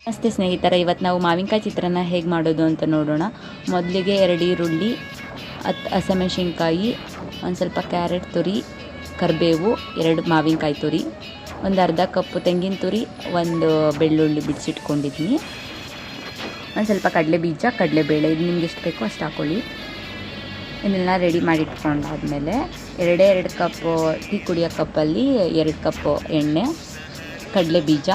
ನಮಸ್ತೆ ಸ್ನೇಹಿತರೆ, ಇವತ್ತು ನಾವು ಮಾವಿನಕಾಯಿ ಚಿತ್ರಾನ್ನ ಹೇಗೆ ಮಾಡೋದು ಅಂತ ನೋಡೋಣ. ಮೊದಲಿಗೆ 2 ಈರುಳ್ಳಿ, 10 ಹಸಿಮೆಣಸಿನ್ಕಾಯಿ, ಒಂದು ಸ್ವಲ್ಪ ಕ್ಯಾರೆಟ್ ತುರಿ, ಕರಿಬೇವು, 2 ಮಾವಿನಕಾಯಿ ತುರಿ, ಒಂದು ಅರ್ಧ ಕಪ್ಪು ತೆಂಗಿನ ತುರಿ, ಒಂದು ಬೆಳ್ಳುಳ್ಳಿ ಬಿಡಿಸಿಟ್ಕೊಂಡಿದ್ದೀನಿ, ಒಂದು ಸ್ವಲ್ಪ ಕಡಲೆ ಬೀಜ, ಕಡಲೆಬೇಳೆ, ಇದು ನಿಮ್ಗೆ ಎಷ್ಟು ಬೇಕೋ ಅಷ್ಟು ಹಾಕ್ಕೊಳ್ಳಿ. ಇದನ್ನೆಲ್ಲ ರೆಡಿ ಮಾಡಿ ಇಟ್ಕೊಂಡಾದ್ಮೇಲೆ 2 ಕಪ್ಪು ಟೀ ಕುಡಿಯೋ ಕಪ್ಪಲ್ಲಿ 2 ಕಪ್ಪು ಎಣ್ಣೆ, ಕಡಲೆ ಬೀಜ,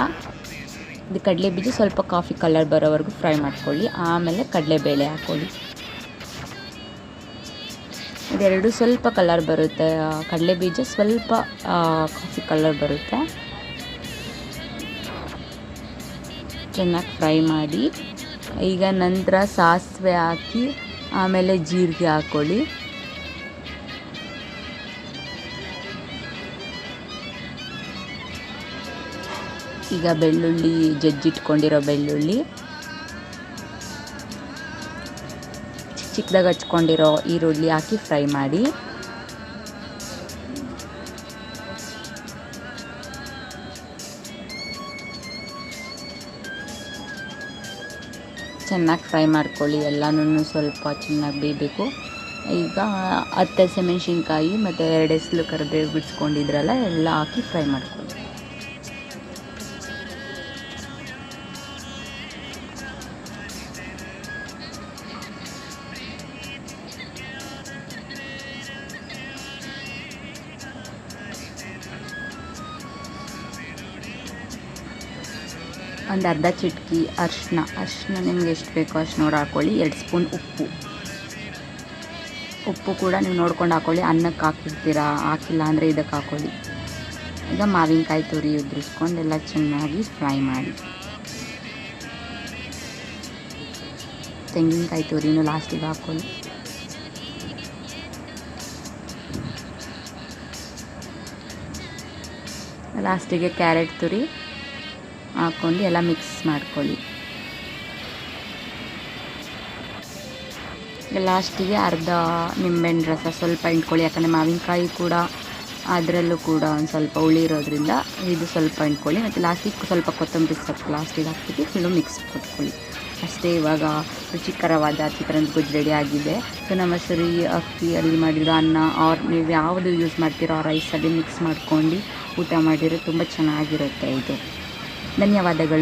ಇದು ಕಡಲೆ ಬೀಜ ಸ್ವಲ್ಪ ಕಾಫಿ ಕಲರ್ ಬರೋವರೆಗೂ ಫ್ರೈ ಮಾಡ್ಕೊಳ್ಳಿ. ಆಮೇಲೆ ಕಡಲೆಬೇಳೆ ಹಾಕ್ಕೊಳ್ಳಿ. ಇದೆರಡು ಸ್ವಲ್ಪ ಕಲರ್ ಬರುತ್ತೆ, ಕಡಲೆ ಬೀಜ ಸ್ವಲ್ಪ ಕಾಫಿ ಕಲರ್ ಬರುತ್ತೆ. ಚೆನ್ನಾಗಿ ಫ್ರೈ ಮಾಡಿ. ಈಗ ನಂತರ ಸಾಸಿವೆ ಹಾಕಿ ಆಮೇಲೆ ಜೀರಿಗೆ ಹಾಕ್ಕೊಳ್ಳಿ. ಈಗ ಬೆಳ್ಳುಳ್ಳಿ, ಜಜ್ಜಿಟ್ಕೊಂಡಿರೋ ಬೆಳ್ಳುಳ್ಳಿ, ಚಿಕ್ಕದಾಗಿ ಹಚ್ಕೊಂಡಿರೋ ಈರುಳ್ಳಿ ಹಾಕಿ ಫ್ರೈ ಮಾಡಿ. ಚೆನ್ನಾಗಿ ಫ್ರೈ ಮಾಡ್ಕೊಳ್ಳಿ. ಎಲ್ಲನೂ ಸ್ವಲ್ಪ ಚೆನ್ನಾಗಿ ಬೇಯಬೇಕು. ಈಗ 10 ಹಸಿಮೆಣಸಿನ್ಕಾಯಿ ಮತ್ತು 2 ಎಸಳು ಕರಿಬೇವು ಬಿಡಿಸ್ಕೊಂಡಿದ್ರಲ್ಲ, ಎಲ್ಲ ಹಾಕಿ ಫ್ರೈ ಮಾಡ್ಕೊಳ್ಳಿ. ಒಂದು ಅರ್ಧ ಚಿಟಕಿ ಅರಿಶಿನ ನಿಮ್ಗೆ ಎಷ್ಟು ಬೇಕೋ ಅಷ್ಟು ನೋಡಿ ಹಾಕ್ಕೊಳ್ಳಿ. 2 ಸ್ಪೂನ್ ಉಪ್ಪು ಕೂಡ ನೀವು ನೋಡ್ಕೊಂಡು ಹಾಕ್ಕೊಳ್ಳಿ. ಅನ್ನಕ್ಕೆ ಹಾಕಿರ್ತೀರಾ, ಹಾಕಿಲ್ಲ ಅಂದರೆ ಇದಕ್ಕೆ ಹಾಕ್ಕೊಳ್ಳಿ. ಈಗ ಮಾವಿನಕಾಯಿ ತುರಿ ಉದುರಿಸ್ಕೊಂಡು ಎಲ್ಲ ಚೆನ್ನಾಗಿ ಫ್ರೈ ಮಾಡಿ. ತೆಂಗಿನಕಾಯಿ ತುರಿನೂ ಲಾಸ್ಟಿಗೆ ಹಾಕ್ಕೊಳ್ಳಿ. ಲಾಸ್ಟಿಗೆ ಕ್ಯಾರೆಟ್ ತುರಿ ಹಾಕ್ಕೊಂಡು ಎಲ್ಲ ಮಿಕ್ಸ್ ಮಾಡ್ಕೊಳ್ಳಿ. ಲಾಸ್ಟಿಗೆ ಅರ್ಧ ನಿಂಬೆಹಣ್ಣು ರಸ ಸ್ವಲ್ಪ ಹಿಂಡ್ಕೊಳ್ಳಿ. ಯಾಕಂದರೆ ಮಾವಿನಕಾಯಿ ಕೂಡ ಅದರಲ್ಲೂ ಕೂಡ ಒಂದು ಸ್ವಲ್ಪ ಹುಳಿ ಇರೋದ್ರಿಂದ ಇದು ಸ್ವಲ್ಪ ಹಿಂಡ್ಕೊಳ್ಳಿ. ಮತ್ತು ಲಾಸ್ಟಿಗೆ ಸ್ವಲ್ಪ ಕೊತ್ತಂಬರಿ ಸೊಪ್ಪು ಲಾಸ್ಟಿಗೆ ಹಾಕ್ಬಿಟ್ಟು ಫುಲ್ಲು ಮಿಕ್ಸ್ ಕೊಟ್ಕೊಳ್ಳಿ. ಅಷ್ಟೇ. ಇವಾಗ ರುಚಿಕರವಾದ ಚಿತ್ರಾನ್ನದ ಗೊಜ್ಜು ರೆಡಿ ಆಗಿದೆ. ಸೊ ನಮ್ಮ ಮೊಸರು ಅಕ್ಕಿಯಲ್ಲಿ ಮಾಡಿರೋ ಅನ್ನ ಆರ್ ನೀವು ಯಾವುದು ಯೂಸ್ ಮಾಡ್ತೀರೋ ಆ ರೈಸಲ್ಲಿ ಮಿಕ್ಸ್ ಮಾಡ್ಕೊಂಡು ಊಟ ಮಾಡಿದರೆ ತುಂಬ ಚೆನ್ನಾಗಿರುತ್ತೆ ಇದು. ಧನ್ಯವಾದಗಳು.